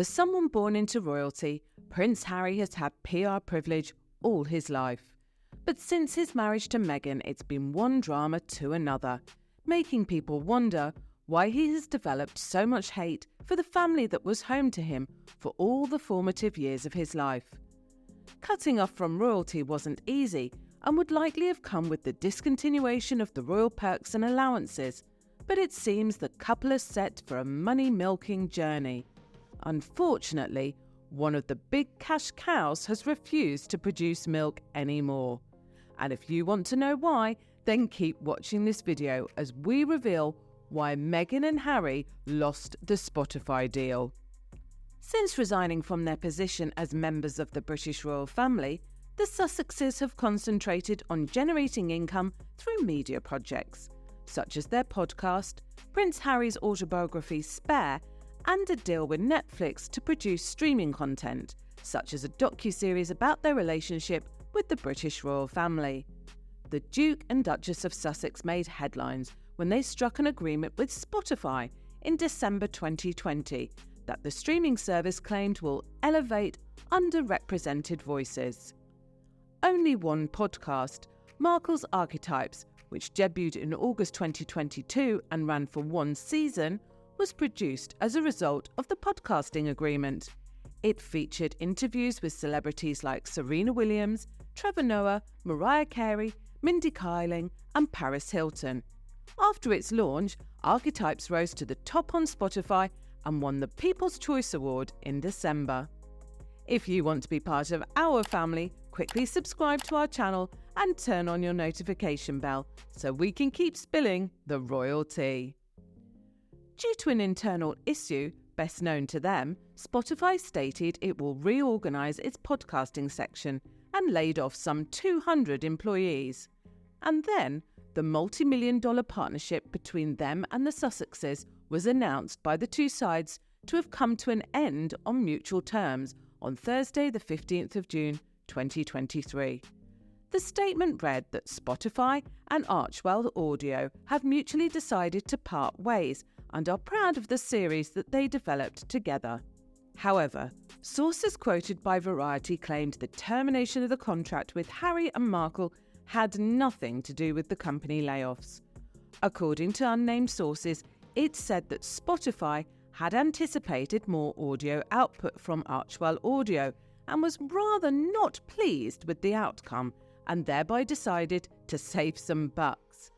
For someone born into royalty, Prince Harry has had PR privilege all his life. But since his marriage to Meghan, it's been one drama to another, making people wonder why he has developed so much hate for the family that was home to him for all the formative years of his life. Cutting off from royalty wasn't easy and would likely have come with the discontinuation of the royal perks and allowances, but it seems the couple are set for a money-milking journey. Unfortunately, one of the big cash cows has refused to produce milk anymore. And if you want to know why, then keep watching this video as we reveal why Meghan and Harry lost the Spotify deal. Since resigning from their position as members of the British royal family, the Sussexes have concentrated on generating income through media projects, such as their podcast, Prince Harry's autobiography Spare, and a deal with Netflix to produce streaming content, such as a docuseries about their relationship with the British royal family. The Duke and Duchess of Sussex made headlines when they struck an agreement with Spotify in December 2020 that the streaming service claimed will elevate underrepresented voices. Only one podcast, Markle's Archetypes, which debuted in August 2022 and ran for one season, was produced as a result of the podcasting agreement. It featured interviews with celebrities like Serena Williams, Trevor Noah, Mariah Carey, Mindy Kaling, and Paris Hilton. After its launch, Archetypes rose to the top on Spotify and won the People's Choice Award in December. If you want to be part of our family, quickly subscribe to our channel and turn on your notification bell so we can keep spilling the royal tea. Due to an internal issue, best known to them, Spotify stated it will reorganise its podcasting section and laid off some 200 employees. And then, the multi-million-dollar partnership between them and the Sussexes was announced by the two sides to have come to an end on mutual terms on Thursday, the 15th of June, 2023. The statement read that Spotify and Archwell Audio have mutually decided to part ways and are proud of the series that they developed together. However, sources quoted by Variety claimed the termination of the contract with Harry and Markle had nothing to do with the company layoffs. According to unnamed sources, it said that Spotify had anticipated more audio output from Archwell Audio and was rather not pleased with the outcome and thereby decided to save some bucks.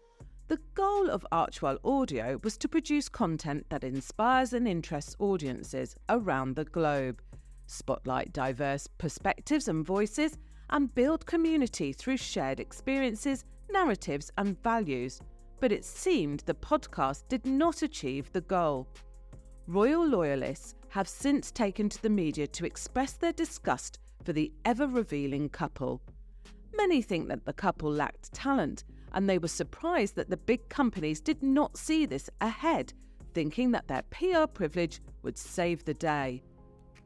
The goal of Archwell Audio was to produce content that inspires and interests audiences around the globe, spotlight diverse perspectives and voices, and build community through shared experiences, narratives, and values. But it seemed the podcast did not achieve the goal. Royal Loyalists have since taken to the media to express their disgust for the ever-revealing couple. Many think that the couple lacked talent, and they were surprised that the big companies did not see this ahead, thinking that their PR privilege would save the day.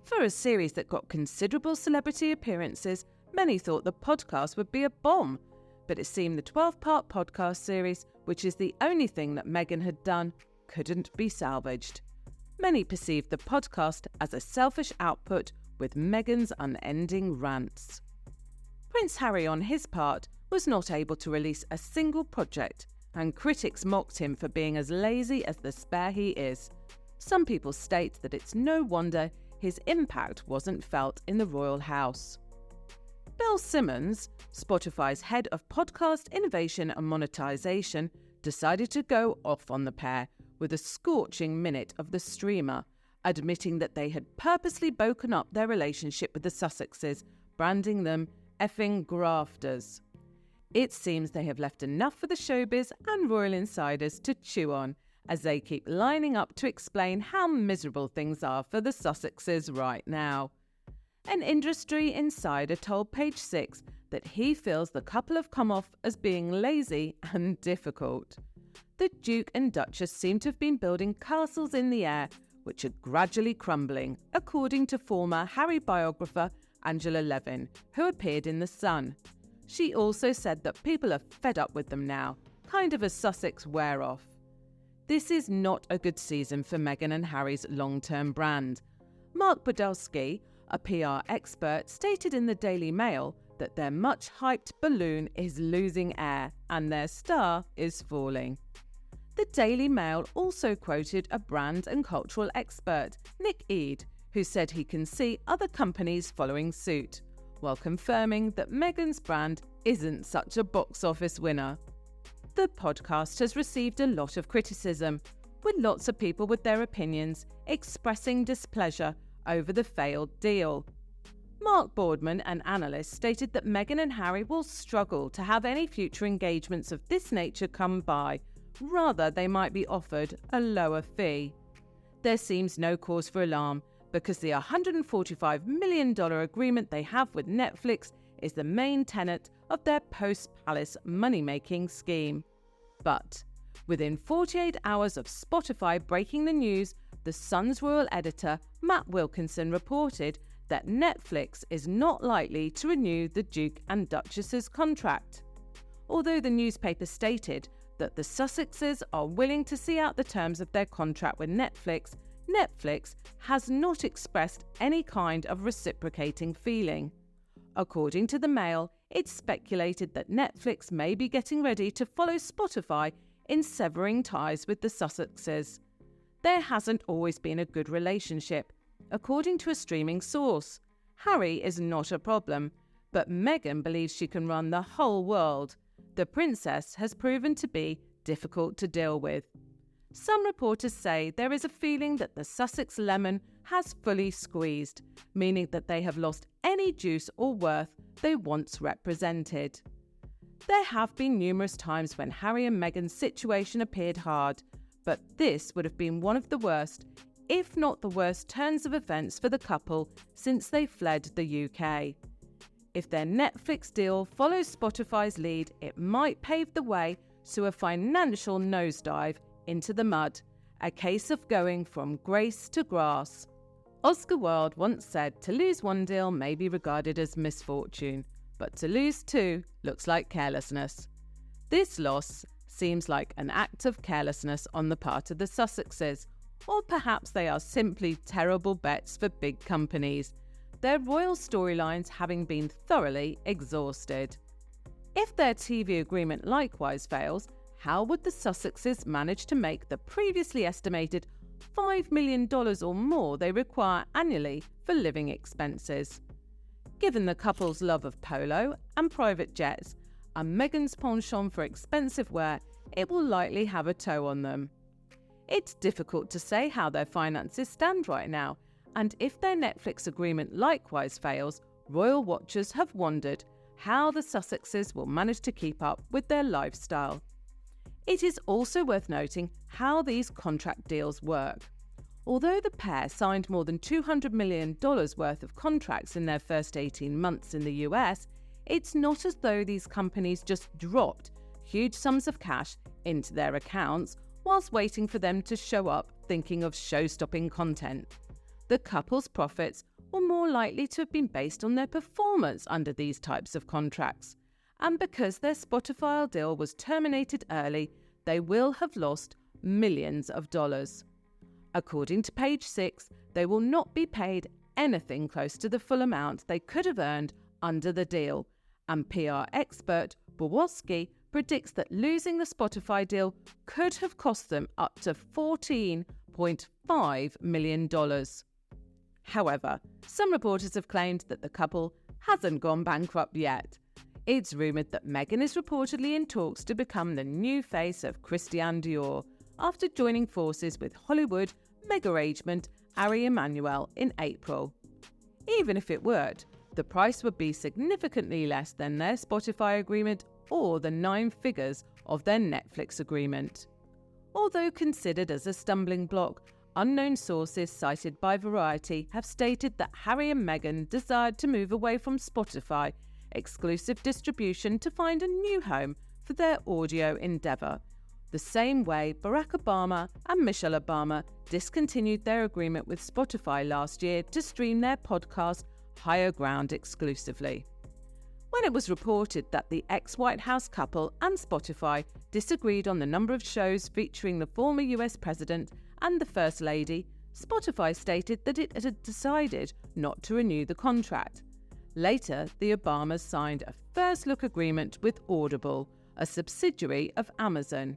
For a series that got considerable celebrity appearances, many thought the podcast would be a bomb, but it seemed the 12-part podcast series, which is the only thing that Meghan had done, couldn't be salvaged. Many perceived the podcast as a selfish output with Meghan's unending rants. Prince Harry, on his part, was not able to release a single project, and critics mocked him for being as lazy as the spare he is. Some people state that it's no wonder his impact wasn't felt in the royal house. Bill Simmons, Spotify's head of podcast innovation and monetization, decided to go off on the pair with a scorching minute of the streamer, admitting that they had purposely broken up their relationship with the Sussexes, branding them effing grafters. It seems they have left enough for the showbiz and royal insiders to chew on, as they keep lining up to explain how miserable things are for the Sussexes right now. An industry insider told Page 6 that he feels the couple have come off as being lazy and difficult. The Duke and Duchess seem to have been building castles in the air, which are gradually crumbling, according to former Harry biographer Angela Levin, who appeared in The Sun. She also said that people are fed up with them now, kind of a Sussex wear-off. This is not a good season for Meghan and Harry's long-term brand. Mark Podolsky, a PR expert, stated in the Daily Mail that their much-hyped balloon is losing air and their star is falling. The Daily Mail also quoted a brand and cultural expert, Nick Eade, who said he can see other companies following suit, while confirming that Meghan's brand isn't such a box office winner. The podcast has received a lot of criticism, with lots of people with their opinions expressing displeasure over the failed deal. Mark Boardman, an analyst, stated that Meghan and Harry will struggle to have any future engagements of this nature come by. Rather, they might be offered a lower fee. There seems no cause for alarm because the $145 million agreement they have with Netflix is the main tenet of their post-Palace money-making scheme. But within 48 hours of Spotify breaking the news, the Sun's royal editor, Matt Wilkinson, reported that Netflix is not likely to renew the Duke and Duchess's contract. Although the newspaper stated that the Sussexes are willing to see out the terms of their contract with Netflix, Netflix has not expressed any kind of reciprocating feeling. According to the Mail, it's speculated that Netflix may be getting ready to follow Spotify in severing ties with the Sussexes. There hasn't always been a good relationship. According to a streaming source, Harry is not a problem, but Meghan believes she can run the whole world. The princess has proven to be difficult to deal with. Some reporters say there is a feeling that the Sussex Lemon has fully squeezed, meaning that they have lost any juice or worth they once represented. There have been numerous times when Harry and Meghan's situation appeared hard, but this would have been one of the worst, if not the worst, turns of events for the couple since they fled the UK. If their Netflix deal follows Spotify's lead, it might pave the way to a financial nosedive into the mud, a case of going from grace to grass. Oscar Wilde once said to lose one deal may be regarded as misfortune, but to lose two looks like carelessness. This loss seems like an act of carelessness on the part of the Sussexes, or perhaps they are simply terrible bets for big companies, their royal storylines having been thoroughly exhausted. If their TV agreement likewise fails, how would the Sussexes manage to make the previously estimated $5 million or more they require annually for living expenses? Given the couple's love of polo and private jets, and Meghan's penchant for expensive wear, it will likely have a toe on them. It's difficult to say how their finances stand right now, and if their Netflix agreement likewise fails, royal watchers have wondered how the Sussexes will manage to keep up with their lifestyle. It is also worth noting how these contract deals work. Although the pair signed more than $200 million worth of contracts in their first 18 months in the US, it's not as though these companies just dropped huge sums of cash into their accounts whilst waiting for them to show up thinking of show-stopping content. The couple's profits were more likely to have been based on their performance under these types of contracts. And because their Spotify deal was terminated early, they will have lost millions of dollars. According to Page 6, they will not be paid anything close to the full amount they could have earned under the deal, and PR expert Borowski predicts that losing the Spotify deal could have cost them up to $14.5 million. However, some reporters have claimed that the couple hasn't gone bankrupt yet. It's rumoured that Meghan is reportedly in talks to become the new face of Christian Dior after joining forces with Hollywood mega-agent Ari Emanuel in April. Even if it would, the price would be significantly less than their Spotify agreement or the 9 figures of their Netflix agreement. Although considered as a stumbling block, unknown sources cited by Variety have stated that Harry and Meghan desired to move away from Spotify exclusive distribution to find a new home for their audio endeavour, the same way Barack Obama and Michelle Obama discontinued their agreement with Spotify last year to stream their podcast Higher Ground exclusively. When it was reported that the ex-White House couple and Spotify disagreed on the number of shows featuring the former US president and the First Lady, Spotify stated that it had decided not to renew the contract. Later, the Obamas signed a first-look agreement with Audible, a subsidiary of Amazon.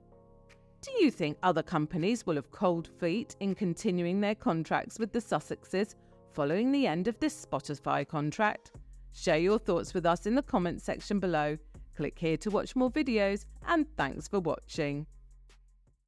Do you think other companies will have cold feet in continuing their contracts with the Sussexes following the end of this Spotify contract? Share your thoughts with us in the comments section below. Click here to watch more videos, and thanks for watching.